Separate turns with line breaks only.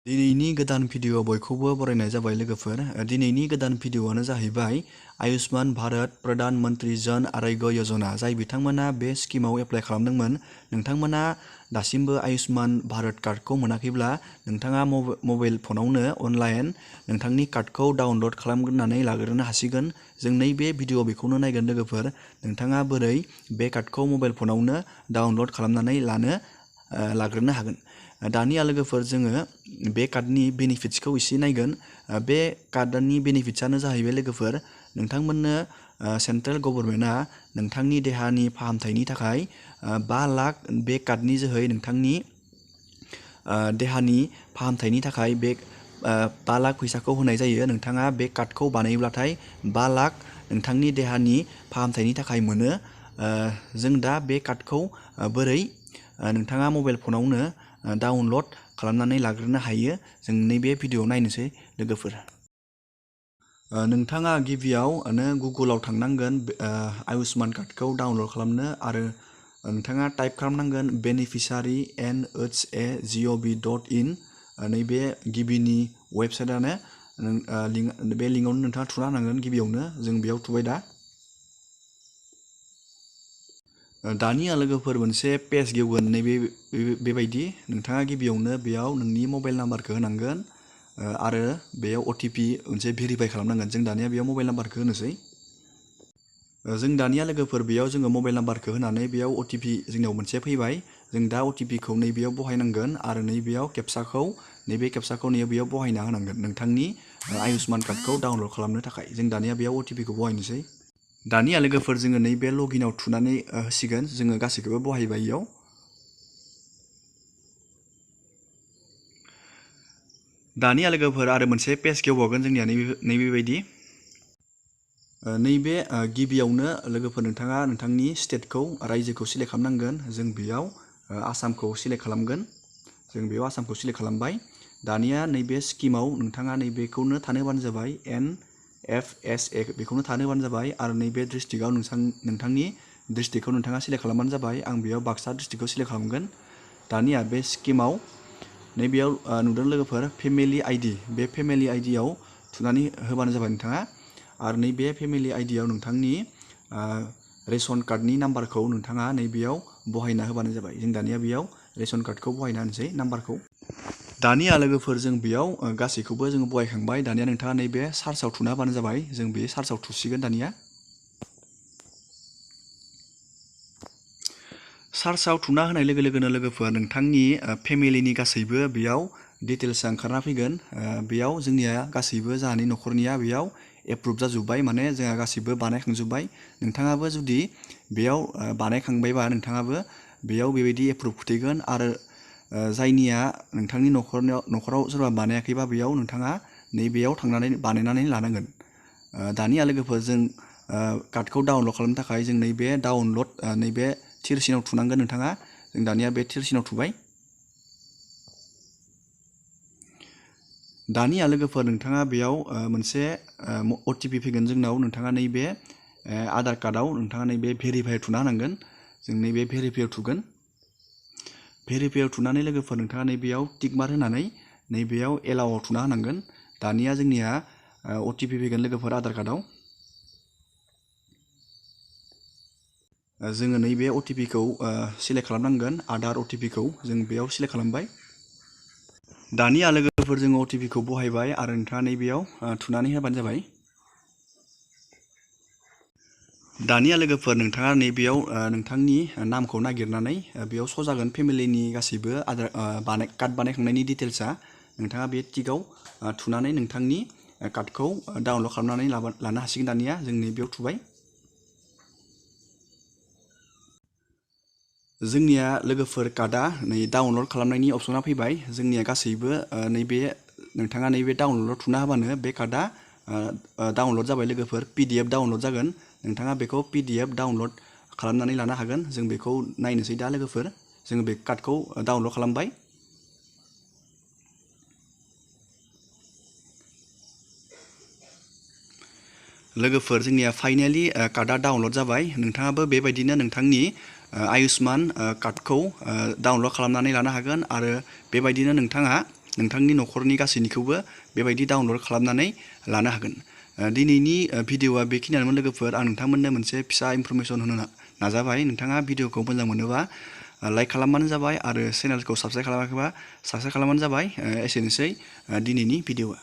दिनैनि गोदान भिडिअ बयखौबो बरायनाय जाबाय लोगोफोर। दिनैनि गोदान भिडिअआनो जाहैबाय आयुष्मान भारत प्रधान मन्त्रि जन आरोग्य योजना, जाय बिथांमोना बे स्किमाव एप्लाइ खालामदोंमोन। नोंथांमोना दासिमबो आयुष्मान भारत कार्डखौ मोनाखैब्ला नोंथाङा मबाइल फनावनो अनलाइन नोंथांनि कार्डखौ डाउनलड खालामग्रोनानै लाग्रोनो हासिगोन। जों नैबे भिडिअ बेखौनो नायगोन लोगोफोर, नोंथाङा बोरै बे कार्डखौ मबाइल फनावनो डाउनलड खालामनानै लाग्रोनो हागोन। दानिया लोगोफोर जोङो बे कार्डनि बेनिफिट्सखौ एसे नायगोन। बे कार्डनि बेनिफिट्सआनो जाहैबाय लोगोफोर, नोंथांमोननो सेन्ट्रेल गभर्नमेन्टआ नोंथांनि देहानि फाहामथायनि थाखाय 5 लाख बे कार्डनि जोहै नोंथांनि देहानि फाहामथायनि थाखाय बे 5 लाख फैसाखौ होनाय जायो। नोंथाङा बे कार्डखौ बानायोब्लाथाय 5 लाख नोंथांनि देहानि फाहामथायनि थाखाय मोनो। जों दा बे कार्डखौ बोरै नोंथाङा मबाइल फनावनो डाउनलड खालामनानै लाग्रोनो हायो, जों नैबे भिडिअ नायनोसै लोगोफोर। नोंथाङा गिबियावनो गुगोलाव थांनांगोन आयुष्मान कार्डखौ डाउनलड खालामनो, आरो नोंथाङा टाइप खालामनांगोन बेनिफिसारि NHA.gov.in। नैबे गिबिनि वेबसाइटआनो बे लिंकआवनो नोंथाङा थुना होनांगोन। गिबियावनो जों बेयाव थुबाय। दानिया लोगोफोर मोनसे पेज गेवगोन नैबे बेबायदि। नोंथाङा गिबियावनो बेयाव नोंनि मबाइल नाम्बारखौ होनांगोन आरो बेयाव OTP मोनसे भेरिफाइ खालामनांगोन। जों दानिया बेयाव मबाइल नाम्बारखौ होनोसै। जों दानिया लोगोफोर बेयाव जोङो मबाइल नाम्बारखौ होनानै बेयाव OTP जोंनियाव मोनसे फैबाय। जों दा OTPखौ नैबेयाव बहायनांगोन आरो नैबेयाव नैबे केपसाखौ बेयाव बहायना होनांगोन नोंथांनि आयुष्मान कार्डखौ डाउनलड खालामनो थाखाय। जों दानिया बेयाव OTPखौ बहायनोसै। दानिया लोगोफोर जोङो नैबे लगिनाव थुनानै होसिगोन। जोङो गासैखौबो बहायबाय इयाव। दानिया लोगोफोर आरो मोनसे पेज गेवबावगोन जोंनिया नैबेबायदि। नैबे गिबियावनो लोगोफोर नोंथाङा नोंथांनि स्टेटखौ, रायजोखौ सिलेक्ट खालामनांगोन। जों बेयाव आसामखौ सिलेक्ट खालामगोन। जों बेयाव आसामखौ सिलेक्ट खालामबाय। दानिया नैबे स्किमाव नोंथाङा नैबेखौनो थानोबानो जाबाय, NFSA बेखौनो थानोबानो जाबाय। आरो नैबे डिस्ट्रिक्टआव नोंथांनि डिस्ट्रिक्टखौ नोंथाङा सिलेक्ट खालामबानो जाबाय। आं बेयाव बाक्सा डिस्ट्रिक्टखौ सिलेक्ट खालामगोन। दानिया बे स्किमाव नैबेयाव नुदों लोगोफोर फेमिलि आइडि, बे फेमिलि आइडियाव थुनानै होबानो जाबाय नोंथाङा। आरो नैबे फेमिलि आइडियाव नोंथांनि रेशन कार्डनि नाम्बारखौ नोंथाङा नैबेयाव बहायना होबानो जाबाय। जों दानिया बेयाव रेशन कार्डखौ बहायना होनोसै नाम्बारखौ। दानिया लोगोफोर जों बेयाव गासैखौबो जों बहायखांबाय। दानिया नोंथाङा नैबे सार्चआव थुना होबानो जाबाय। जों बे सार्चआव थुसिगोन। दानिया सार्चआव थुना होनाय लोगो लोगोनो लोगोफोर नोंथांनि फेमिलिनि गासैबो बेयाव डिटेल्सआ ओंखारना फैगोन। बेयाव जोंनिया गासैबो जोंहानि न'खरनिया बेयाव एप्रुभ जाजोब्बाय, माने जोंहा गासैबो बानायखांजोब्बाय। नोंथाङाबो जुदि बेयाव बानायखांबायबा नोंथाङाबो बेयाव बेबायदि एप्रुभ खुथैगोन। आरो जायनिया नोंथांनि न'खराव सोरबा बानायाखैबा बेयाव नोंथाङा नैबेयाव थांनानै बानायनानै लानांगोन। दानिया लोगोफोर जों कार्डखौ डाउनलड खालामनो थाखाय जों नैबे डाउनलड नैबे थिरसिनाव थुनांगोन नोंथाङा। जों दानिया बे थिरसिनाव थुबाय। दानिया लोगोफोर नोंथाङा बेयाव मोनसे OTP फैगोन जोंनाव। नोंथाङा नैबे आधार कार्डआव नोंथाङा नैबे भेरिफाइ थुना होनांगोन। जों नैबे भेरिफाइआव थुगोन। भेरिफाइआव थुनानै लोगोफोर नोंथाङा नैबेयाव टिक मार्क होनानै नैबेयाव एलाउआव थुना होनांगोन। दानिया जोंनिया OTP फैगोन लोगोफोर आधार कार्डआव। जोङो नैबे OTPखौ सिलेक्ट खालामनांगोन। आधार OTPखौ जों बेयाव सिलेक्ट खालामबाय। दानिया लोगोफोर जोङो OTPखौ बहायबाय आरो नोंथाङा नैबेयाव थुनानै होबानो जाबाय। दानिया लोगोफोर नोंथाङा नैबेयाव नोंथांनि नामखौ नागिरनानै बेयाव श' जागोन फेमिलिनि गासैबो कार्ड बानायखांनायनि डिटेल्सआ। नोंथाङा बे टिकआव थुनानै नोंथांनि कार्डखौ डाउनलड खालामनानै लानो हासिगोन। दानिया जों नैबेयाव थुबाय। जोंनिया लोगोफोर कार्डआ नै डाउनलड खालामनायनि अपसना फैबाय। जोंनिया गासैबो नैबे नोंथाङा नैबे डाउनलडआव थुना होबानो बे कार्डआ डाउनलड जाबाय लोगोफोर। PDF डाउनलड जागोन। नोंथाङा बेखौ PDF डाउनलड खालामनानै लानो हागोन। जों बेखौ नायनोसै दा लोगोफोर। जोङो बे कार्डखौ डाउनलड खालामबाय। लोगोफोर जोंनिया फाइनालि कार्डआ डाउनलड जाबाय। नोंथाङाबो बेबायदिनो नोंथांनि आयुष्मान कार्डखौ डाउनलड खालामनानै लानो हागोन। आरो बेबायदिनो नोंथाङा नोंथांनि न'खरनि गासैनिखौबो बेबायदि डाउनलड खालामनानै लानो हागोन। दिनैनि भिडिअआ बेखिनियानोमोन लोगोफोर। आं नोंथांमोननो मोनसे फिसा इनफरमेसन होनो नाजाबाय। नोंथाङा भिडिअखौ मोजां मोनोबा लाइक खालामबानो जाबाय आरो चेनेलखौ साबस्क्राइब खालामाखैबा साबस्क्राइब खालामबानो जाबाय। एसेनोसै दिनैनि भिडिअआ।